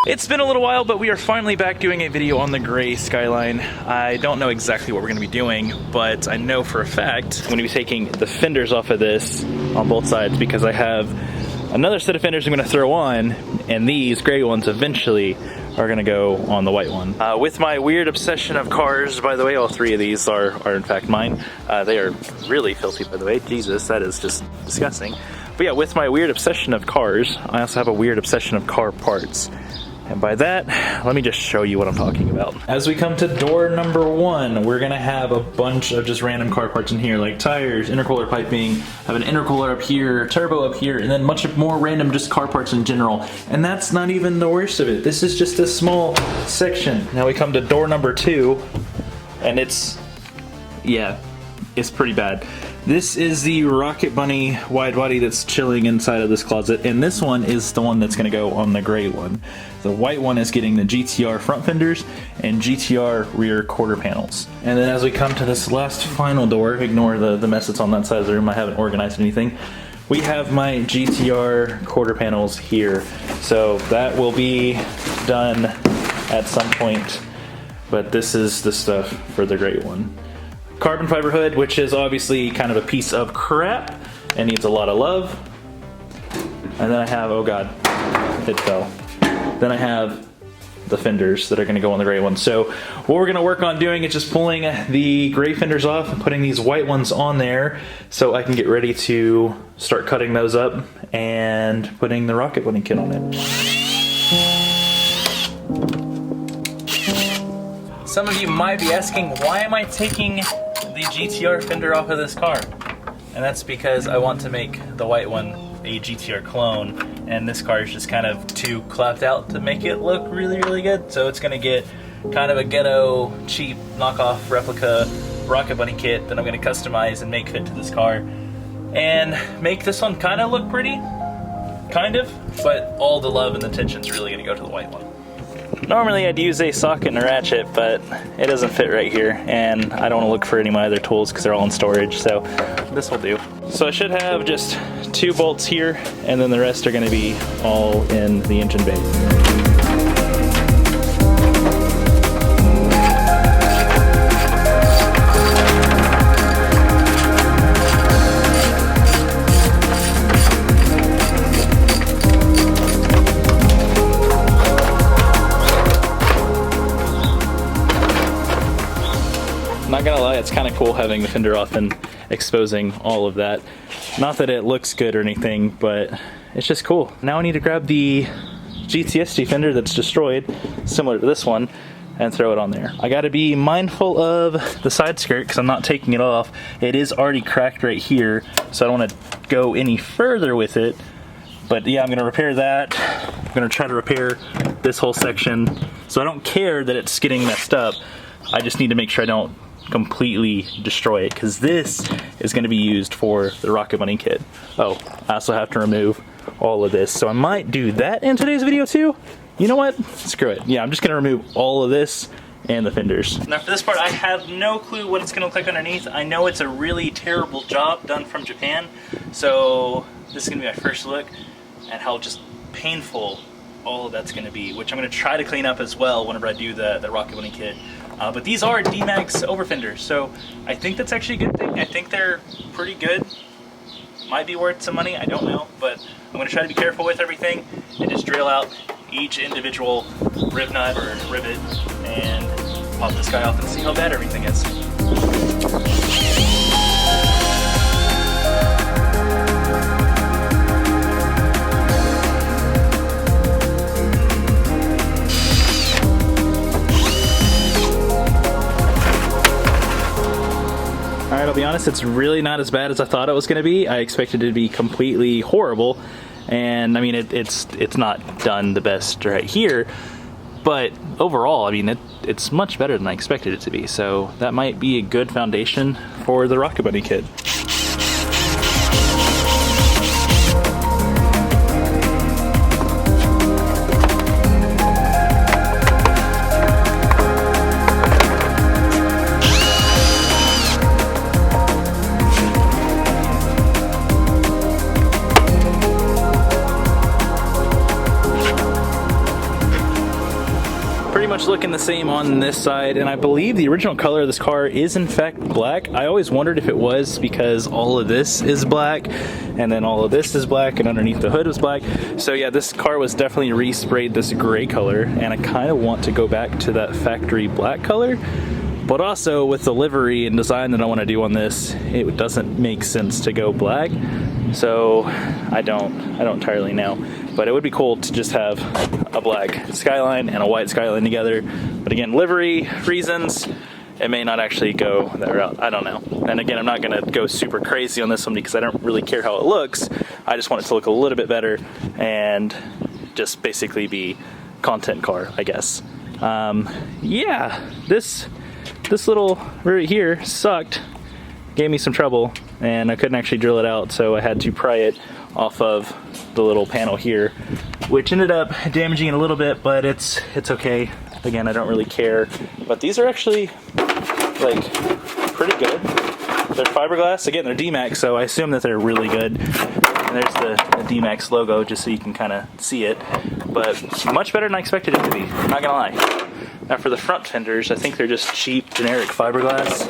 It's been a little while, but we are finally back doing a video on the gray Skyline. I don't know exactly what we're gonna be doing, but I know for a fact I'm gonna be taking the fenders off of this on both sides because I have another set of fenders I'm gonna throw on, and these gray ones eventually are gonna go on the white one. With my weird obsession of cars, by the way, all three of these are in fact mine. They are really filthy, by the way. Jesus, that is just disgusting. But yeah, with my weird obsession of cars, I also have a weird obsession of car parts. And by that, let me just show you what I'm talking about. As we come to door number 1, we're gonna have a bunch of just random car parts in here, like tires, intercooler piping, have an intercooler up here, turbo up here, and then much more random just car parts in general. And that's not even the worst of it. This is just a small section. Now we come to door number 2, and it's pretty bad. This is the Rocket Bunny wide body that's chilling inside of this closet, and this one is the one that's gonna go on the gray one. The white one is getting the GTR front fenders and GTR rear quarter panels. And then as we come to this last final door, ignore the mess that's on that side of the room, I haven't organized anything. We have my GTR quarter panels here. So that will be done at some point, but this is the stuff for the gray one. Carbon fiber hood, which is obviously kind of a piece of crap and needs a lot of love. And then I have, oh god, it fell. Then I have the fenders that are gonna go on the gray one. So what we're gonna work on doing is just pulling the gray fenders off and putting these white ones on there so I can get ready to start cutting those up and putting the Rocket Bunny kit on it. Some of you might be asking, why am I taking the GTR fender off of this car? And that's because I want to make the white one a GTR clone, and this car is just kind of too clapped out to make it look really good. So it's gonna get kind of a ghetto, cheap, knockoff replica Rocket Bunny kit that I'm gonna customize and make fit to this car. And make this one kind of look pretty, kind of, but all the love and the attention's really gonna go to the white one. Normally I'd use a socket and a ratchet, but it doesn't fit right here, and I don't want to look for any of my other tools because they're all in storage, so this will do. So I should have just 2 bolts here, and then the rest are going to be all in the engine bay. Not gonna lie, it's kind of cool having the fender off and exposing all of that. Not that it looks good or anything, but it's just cool. Now I need to grab the GTSD fender that's destroyed, similar to this one, and throw it on there. I gotta be mindful of the side skirt because I'm not taking it off. It is already cracked right here, so I don't want to go any further with it. But yeah, I'm gonna repair that. I'm gonna try to repair this whole section. So I don't care that it's getting messed up. I just need to make sure I don't completely destroy it, because this is going to be used for the Rocket Bunny kit. Oh, I also have to remove all of this, so I might do that in today's video too. You know what? Screw it. Yeah, I'm just going to remove all of this and the fenders. Now for this part, I have no clue what it's going to look like underneath. I know it's a really terrible job done from Japan, so this is going to be my first look at how just painful all of that's going to be, which I'm going to try to clean up as well whenever I do the Rocket Bunny kit. But these are D-Max over fenders, so I think that's actually a good thing. I think they're pretty good. Might be worth some money, I don't know, but I'm going to try to be careful with everything and just drill out each individual rib nut or rivet and pop this guy off and see how bad everything is. Alright, I'll be honest, it's really not as bad as I thought it was going to be. I expected it to be completely horrible, and I mean, it's not done the best right here, but overall, I mean, it's much better than I expected it to be, so that might be a good foundation for the Rocket Bunny kit. much looking the same on this side, and I believe the original color of this car is in fact black. I always wondered if it was because all of this is black and then all of this is black and underneath the hood was black. So yeah, this car was definitely resprayed this gray color, and I kind of want to go back to that factory black color. But also with the livery and design that I want to do on this, it doesn't make sense to go black. So I don't entirely know. But it would be cool to just have a black Skyline and a white Skyline together. But again, livery reasons, it may not actually go that route. I don't know. And again, I'm not gonna go super crazy on this one because I don't really care how it looks. I just want it to look a little bit better and just basically be content car, I guess. Yeah, this little right here sucked, gave me some trouble, and I couldn't actually drill it out, so I had to pry it off of the little panel here, which ended up damaging it a little bit, but it's okay. Again, I don't really care. But these are actually like pretty good. They're fiberglass. Again, they're D-Max, so I assume that they're really good. And there's the D-Max logo, just so you can kind of see it. But much better than I expected it to be, not gonna lie. Now for the front fenders, I think they're just cheap, generic fiberglass.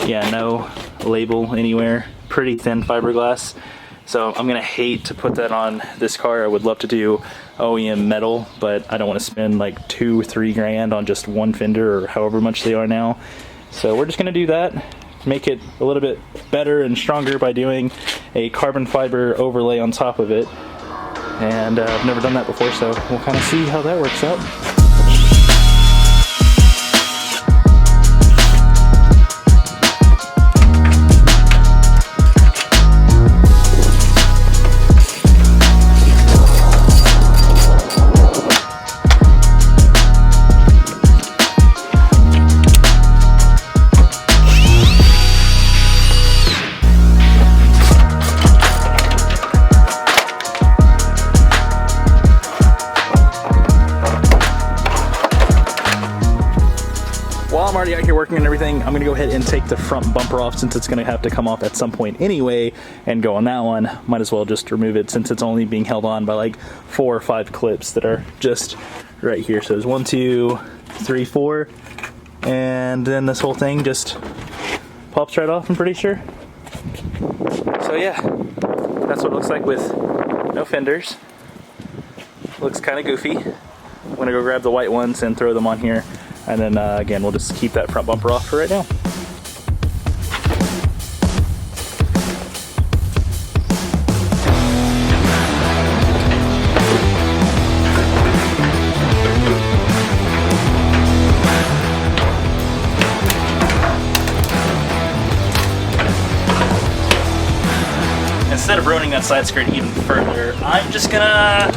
Yeah, no label anywhere. Pretty thin fiberglass. So I'm gonna hate to put that on this car. I would love to do OEM metal, but I don't want to spend like $2-3 grand on just one fender or however much they are now. So we're just gonna do that, make it a little bit better and stronger by doing a carbon fiber overlay on top of it. And I've never done that before, so we'll kind of see how that works out. I'm already out here working and everything, I'm gonna go ahead and take the front bumper off since it's gonna have to come off at some point anyway and go on that one. Might as well just remove it since it's only being held on by like 4 or 5 clips that are just right here. So there's 1, 2, 3, 4, and then this whole thing just pops right off, I'm pretty sure. So yeah, that's what it looks like with no fenders. Looks kind of goofy. I'm gonna go grab the white ones and throw them on here. And then again, we'll just keep that front bumper off for right now. Instead of ruining that side skirt even further, I'm just gonna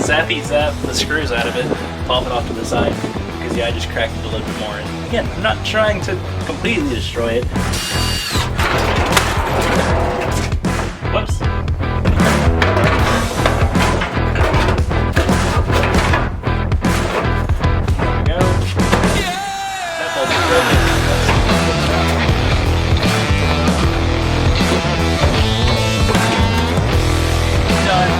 zappy zap the screws out of it, pop it off to the side. Because yeah, I just cracked it a little bit more. And again, I'm not trying to completely destroy it. Whoops. There we go. Yeah! That bolt's broken. Done.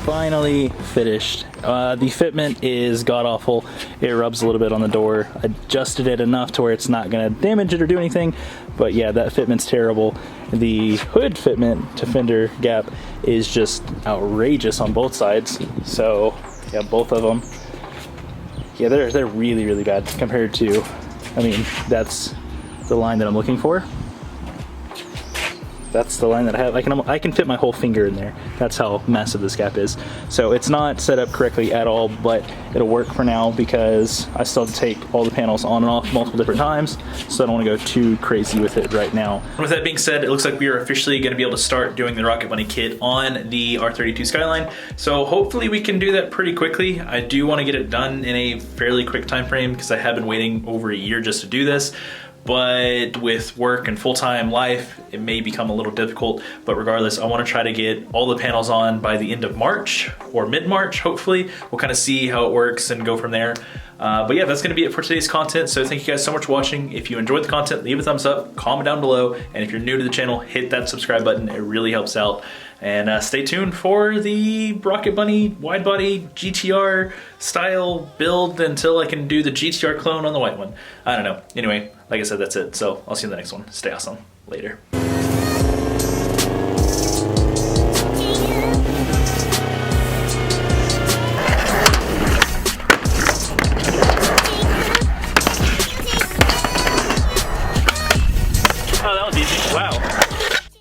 Finally finished. The fitment is god-awful. It rubs a little bit on the door. I adjusted it enough to where it's not gonna damage it or do anything, but yeah, that fitment's terrible. The hood fitment to fender gap is just outrageous on both sides. So yeah, both of them. Yeah, they're really, really bad compared to, I mean, that's the line that I'm looking for. That's the line that I have. I can fit my whole finger in there. That's how massive this gap is. So it's not set up correctly at all, but it'll work for now because I still have to take all the panels on and off multiple different times, so I don't want to go too crazy with it right now. With that being said, it looks like we are officially going to be able to start doing the Rocket Bunny kit on the R32 Skyline. So hopefully we can do that pretty quickly. I do want to get it done in a fairly quick time frame because I have been waiting over a year just to do this. but with work and full-time life, it may become a little difficult. But regardless, I want to try to get all the panels on by the end of March or mid-March, hopefully. We'll kind of see how it works and go from there. But yeah, that's going to be it for today's content. So thank you guys so much for watching. If you enjoyed the content, leave a thumbs up, comment down below. And if you're new to the channel, hit that subscribe button. It really helps out. And stay tuned for the Rocket Bunny Widebody GTR style build until I can do the GTR clone on the white one. I don't know. Anyway, like I said, that's it. So I'll see you in the next one. Stay awesome. Later.